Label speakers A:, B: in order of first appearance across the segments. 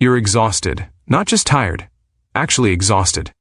A: You're exhausted, not just tired, actually exhausted.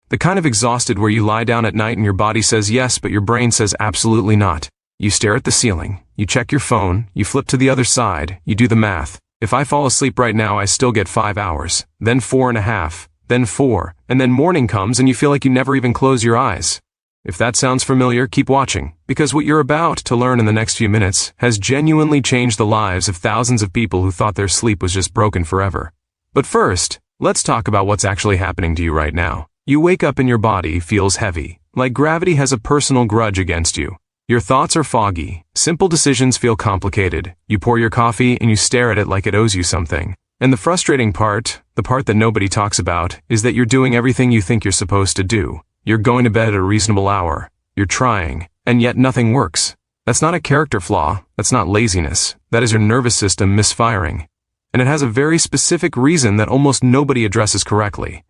A: The kind of exhausted where you lie down at night and your body says yes, but your brain says absolutely not. You stare at the ceiling, you check your phone, you flip to the other side, you do the math. If I fall asleep right now, I still get 5 hours, then 4.5, then 4, and then morning comes and you feel like you never even close your eyes. If that sounds familiar, keep watching, because what you're about to learn in the next few minutes has genuinely changed the lives of thousands of people who thought their sleep was just broken forever. But first, let's talk about what's actually happening to you right now. You wake up and your body feels heavy, like gravity has a personal grudge against you. Your thoughts are foggy, simple decisions feel complicated, you pour your coffee and you stare at it like it owes you something. And the frustrating part, the part that nobody talks about, is that you're doing everything you think you're supposed to do. You're going to bed at a reasonable hour, you're trying, and yet nothing works. That's not a character flaw, that's not laziness, that is your nervous system misfiring. And it has a very specific reason that almost nobody addresses correctly.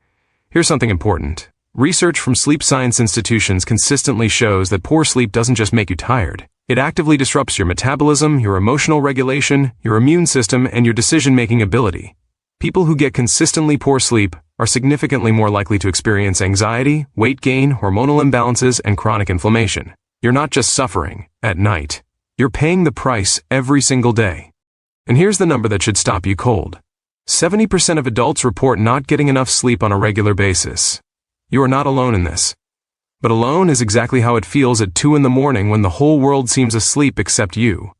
A: Here's something important. Research from sleep science institutions consistently shows that poor sleep doesn't just make you tired. It actively disrupts your metabolism, your emotional regulation, your immune system, and your decision-making ability. People who get consistently poor sleep are significantly more likely to experience anxiety, weight gain, hormonal imbalances, and chronic inflammation. You're not just suffering at night. You're paying the price every single day. And here's the number that should stop you cold. 70% of adults report not getting enough sleep on a regular basis. You are not alone in this. But alone is exactly how it feels at 2 in the morning when the whole world seems asleep except you.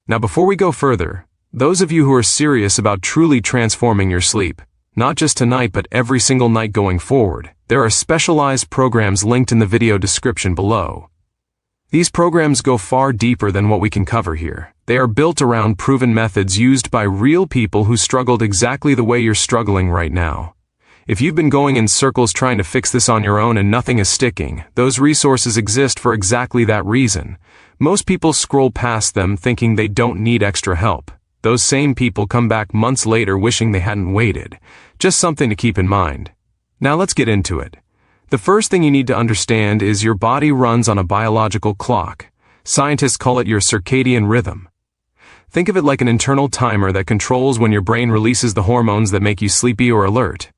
A: Now before we go further, those of you who are serious about truly transforming your sleep, not just tonight but every single night going forward, there are specialized programs linked in the video description below. These programs go far deeper than what we can cover here. They are built around proven methods used by real people who struggled exactly the way you're struggling right now. If you've been going in circles trying to fix this on your own and nothing is sticking, those resources exist for exactly that reason. Most people scroll past them thinking they don't need extra help. Those same people come back months later wishing they hadn't waited. Just something to keep in mind. Now let's get into it. The first thing you need to understand is your body runs on a biological clock. Scientists call it your circadian rhythm. Think of it like an internal timer that controls when your brain releases the hormones that make you sleepy or alert.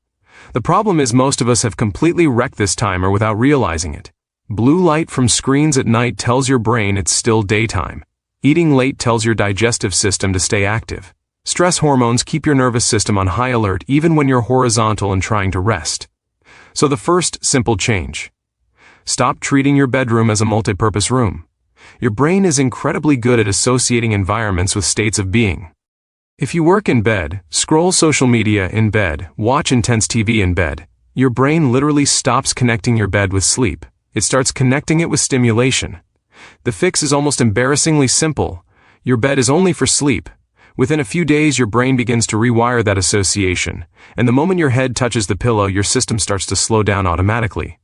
A: The problem is most of us have completely wrecked this timer without realizing it. Blue light from screens at night tells your brain it's still daytime. Eating late tells your digestive system to stay active. Stress hormones keep your nervous system on high alert even when you're horizontal and trying to rest. So the first simple change. Stop treating your bedroom as a multi-purpose room. Your brain is incredibly good at associating environments with states of being. If you work in bed, scroll social media in bed, watch intense TV in bed, your brain literally stops connecting your bed with sleep. It starts connecting it with stimulation. The fix is almost embarrassingly simple. Your bed is only for sleep. Within a few days, your brain begins to rewire that association, and the moment your head touches the pillow, your system starts to slow down automatically.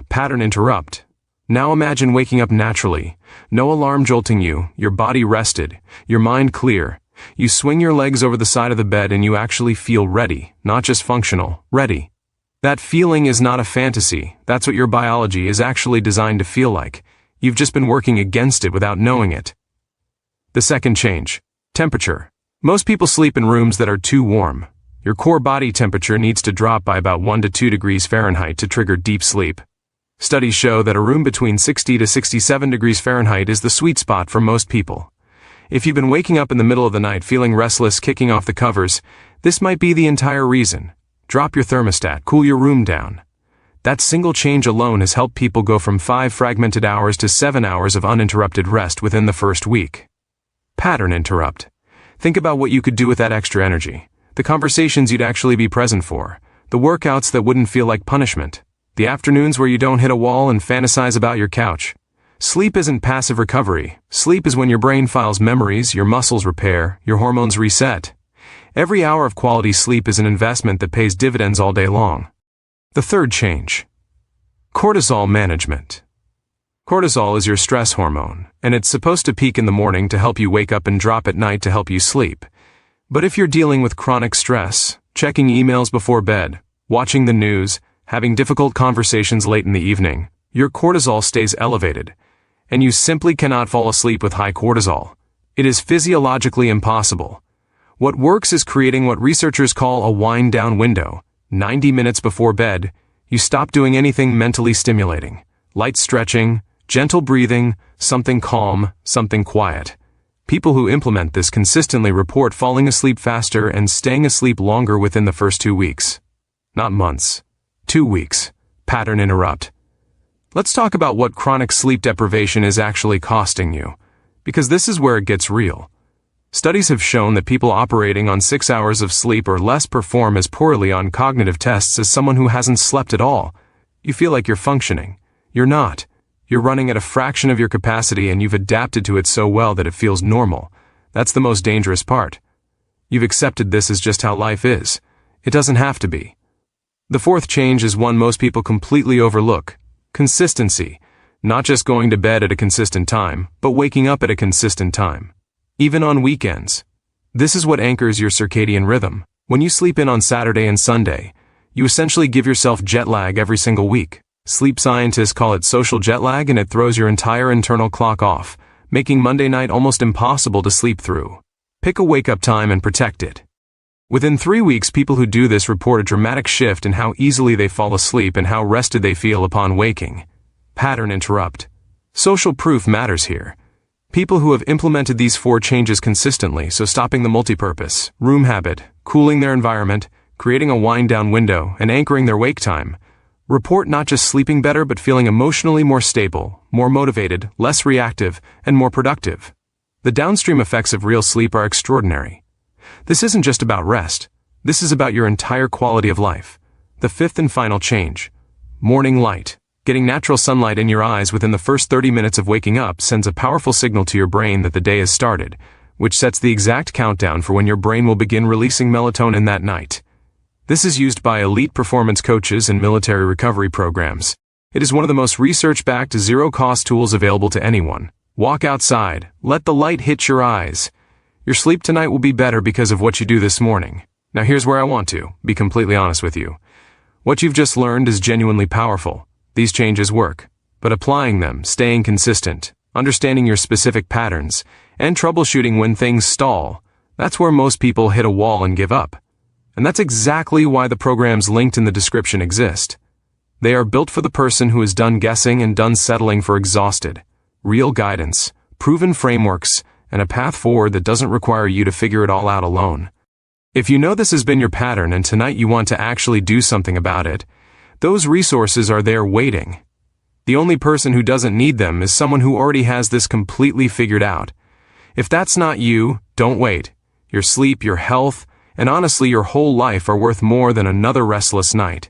A: Pattern interrupt. Now imagine waking up naturally, no alarm jolting you, your body rested, your mind clear. You swing your legs over the side of the bed and you actually feel ready, not just functional, ready. That feeling is not a fantasy. That's what your biology is actually designed to feel like. You've just been working against it without knowing it. The second change. Temperature. Most people sleep in rooms that are too warm. Your core body temperature needs to drop by about 1 to 2 degrees Fahrenheit to trigger deep sleep. Studies show that a room between 60 to 67 degrees Fahrenheit is the sweet spot for most people. If you've been waking up in the middle of the night feeling restless, kicking off the covers, this might be the entire reason. Drop your thermostat, cool your room down. That single change alone has helped people go from 5 fragmented hours to 7 hours of uninterrupted rest within the first week. Pattern interrupt. Think about what you could do with that extra energy. The conversations you'd actually be present for. The workouts that wouldn't feel like punishment. The afternoons where you don't hit a wall and fantasize about your couch. Sleep isn't passive recovery. Sleep is when your brain files memories, your muscles repair, your hormones reset. Every hour of quality sleep is an investment that pays dividends all day long. The third change. Cortisol management. Cortisol is your stress hormone, and it's supposed to peak in the morning to help you wake up and drop at night to help you sleep. But if you're dealing with chronic stress, checking emails before bed, watching the news, having difficult conversations late in the evening, your cortisol stays elevated, and you simply cannot fall asleep with high cortisol. It is physiologically impossible. What works is creating what researchers call a wind-down window. 90 minutes before bed, you stop doing anything mentally stimulating. Light stretching, gentle breathing, something calm, something quiet. People who implement this consistently report falling asleep faster and staying asleep longer within the first 2 weeks. Not months. 2 weeks. Pattern interrupt. Let's talk about what chronic sleep deprivation is actually costing you, because this is where it gets real. Studies have shown that people operating on 6 hours of sleep or less perform as poorly on cognitive tests as someone who hasn't slept at all. You feel like you're functioning. You're not. You're running at a fraction of your capacity and you've adapted to it so well that it feels normal. That's the most dangerous part. You've accepted this as just how life is. It doesn't have to be. The fourth change is one most people completely overlook. Consistency. Not just going to bed at a consistent time, but waking up at a consistent time. Even on weekends. This is what anchors your circadian rhythm. When you sleep in on Saturday and Sunday, you essentially give yourself jet lag every single week. Sleep scientists call it social jet lag, and it throws your entire internal clock off, making Monday night almost impossible to sleep through. Pick a wake-up time and protect it. Within 3 weeks, people who do this report a dramatic shift in how easily they fall asleep and how rested they feel upon waking. Pattern interrupt. Social proof matters here. People who have implemented these 4 changes consistently, so stopping the multipurpose, room habit, cooling their environment, creating a wind-down window, and anchoring their wake time, report not just sleeping better but feeling emotionally more stable, more motivated, less reactive, and more productive. The downstream effects of real sleep are extraordinary. This isn't just about rest. This is about your entire quality of life. The fifth and final change. Morning light. Getting natural sunlight in your eyes within the first 30 minutes of waking up sends a powerful signal to your brain that the day has started, which sets the exact countdown for when your brain will begin releasing melatonin that night. This is used by elite performance coaches and military recovery programs. It is one of the most research-backed, zero-cost tools available to anyone. Walk outside. Let the light hit your eyes. Your sleep tonight will be better because of what you do this morning. Now here's where I want to be completely honest with you. What you've just learned is genuinely powerful. These changes work, but applying them, staying consistent, understanding your specific patterns, and troubleshooting when things stall, that's where most people hit a wall and give up. And that's exactly why the programs linked in the description exist. They are built for the person who is done guessing and done settling for exhausted. Real guidance, proven frameworks, and a path forward that doesn't require you to figure it all out alone. If you know this has been your pattern and tonight you want to actually do something about it, those resources are there waiting. The only person who doesn't need them is someone who already has this completely figured out. If that's not you, don't wait. Your sleep, your health, and honestly your whole life are worth more than another restless night.